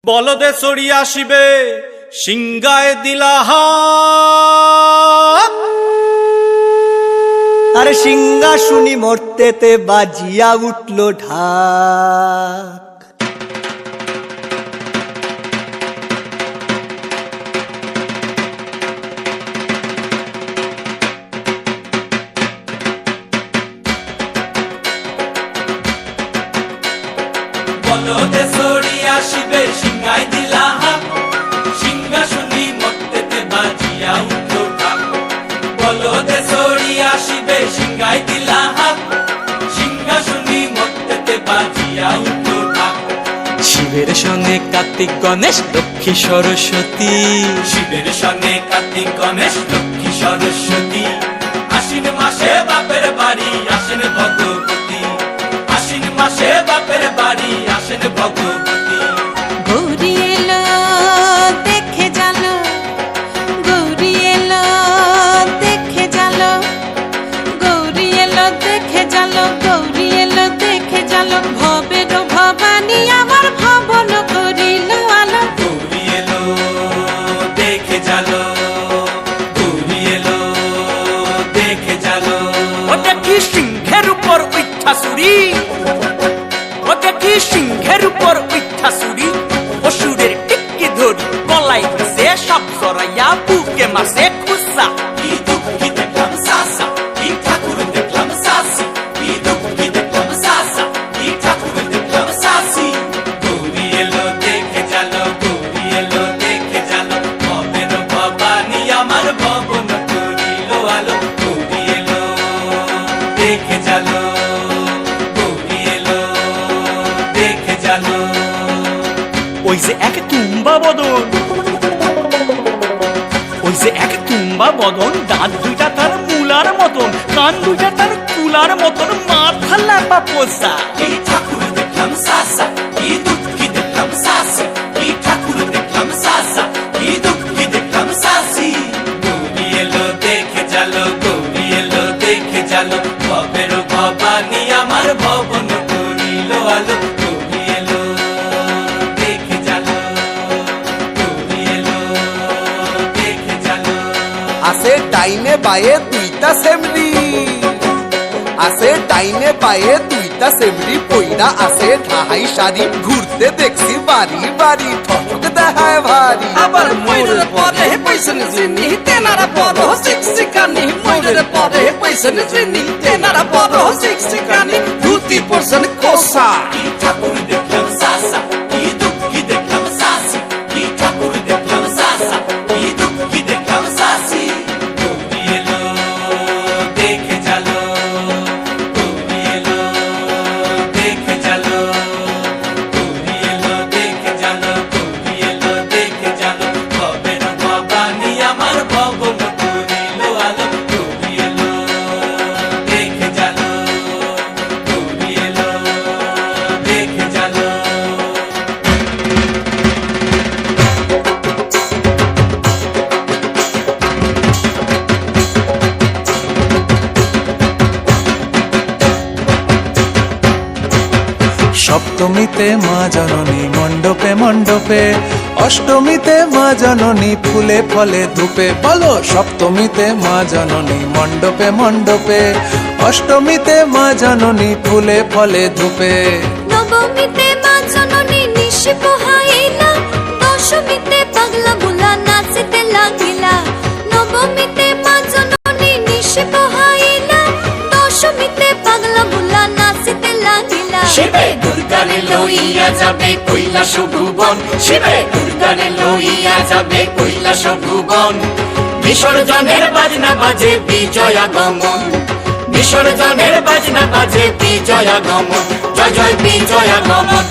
বলদে চড়ি আসিবে সিংগায় দিলা হাত। আরে সিংহা শুনি মরতেতে বাজিয়া উঠল ঢাক। বলদে চড়ি আসিবে সিংগায় দিলা হাত। সিংহা শুনি মরতেতে বাজিয়া উঠল ঢাক। বলদে চড়ি আসিবে সিংগায় দিলা হাত। সিংহা শুনি মরতেতে বাজিয়া উঠল ঢাক। শিবের সঙ্গে কার্তিক গণেশ লক্ষ্মী সরস্বতী, শিবের সঙ্গে কার্তিক গণেশ লক্ষ্মী সরস্বতী। আশ্বিন মাসে বাপের বাড়ি আসেন ভগবতী। আশ্বিন মাসে বাপের বাড়ি আসেন ভগবতী। গৌরী এলো দেখে জালো, গৌরী এলো দেখে জালো, গৌরী এলো দেখে জালো, গৌরী এলো দেখে জালো। ভবের ভবানী আমার ভবন করিল আলো। গৌরী এলো দেখে জালো, গৌরী এলো দেখে জালো। ওটা কি সিংহের উপর উঠা চুরি, ওটা কি সিংহের উপর উঠা চুরি। অসুরের টিক্কি ধরি গলায় সে সব জড়াইয়া বুকে মাসে খুসা। কি দুঃখী দেখলাম সাসা, কি ঠাকুর দেখলাম সাসি। কি দুঃখী দেখলাম সাসা, কি ঠাকুর দেখলাম সাসি। গৌরী এলো দেখে জালো, গৌরী এলো দেখে জালো। ভবের ভবানী আমার ভবন করিল আলো। গৌরী এলো দেখে জালো, গৌরী এলো দেখে জালো। ওই যে এক তুম্বা বদন, ওই যে এক তুম্বা বদন, দাঁত দুইটা তার মূলার মতন, কান দুইটা তার কুলার মতন, মাথা লাপা পোষা। কি ঠাকুর দেখলাম সাসা, কি দুঃখী দেখলাম সাসি। কি ঠাকুর দেখলাম সাসা, কি দুঃখী দেখলাম সাসি। গৌরী এলো দেখে জালো, গৌরী এলো দেখে জালো। ভবের ভবানী আমার ভবন করিল আলো। গৌরী এলো দেখে জালো, গৌরী এলো দেখে জালো। আছে ডাইনে বায়ে দুইটা সেমরি, আছে ডাইনে বায়ে দুইটা সেমরি। পইরা আছে ঢাহাই শাড়ি, ঘুরতে দেখছি বাড়ি বাড়ি, ঠক দেখায় ভারী। আবার ময়ূরের পরে পয়সন জিনি, তেনারা বড় শিক্ষিকানি। ময়ূরের পরে পয়সন জিনি, তেনারা বড় শিক্ষিকানি। ধুতি পরশন কোসা। কি ঠাকুর দেখলাম সাসা, কি দুঃখী দেখলাম সাসি। কি ঠাকুর দেখলাম সাসা, কি দুঃখী দেখলাম সাসি। গৌরী এলো দেখে জালো, গৌরী এলো দেখে জালো, গৌরী এলো দেখে জালো, গৌরী এলো দেখে জালো। ভবের ভবানী আমার ভবন করিল আলো। গৌরী এলো দেখে জালো, গৌরী এলো দেখে জালো। সপ্তমীতে মা জননী মণ্ডপে মণ্ডপে, অষ্টমীতে মা জননী ফুলে ফলে ধূপে। বলো সপ্তমীতে মা জননী মণ্ডপে মণ্ডপে, অষ্টমীতে মা জননী ফুলে ফলে ধূপে। নবমীতে মা জননী নিশি পোহাইলা, দশমীতে পাগলা বুলা নাচিতে লাগিলা। নবমীতে মা জননী নিশি পোহাইলা, দশমীতে পাগলা বুলা নাচিতে লাগিলা। শিবে দুর্গারে লইয়া যাবে কৈলাস ভুবন। শিবে দুর্গারে লইয়া যাবে কৈলাস ভুবন। বিসর্জনের বাজনা বাজে বিজয়া গমন। বিসর্জনের বাজনা বাজে বিজয়া গমন। জয় জয় বিজয়া গমন।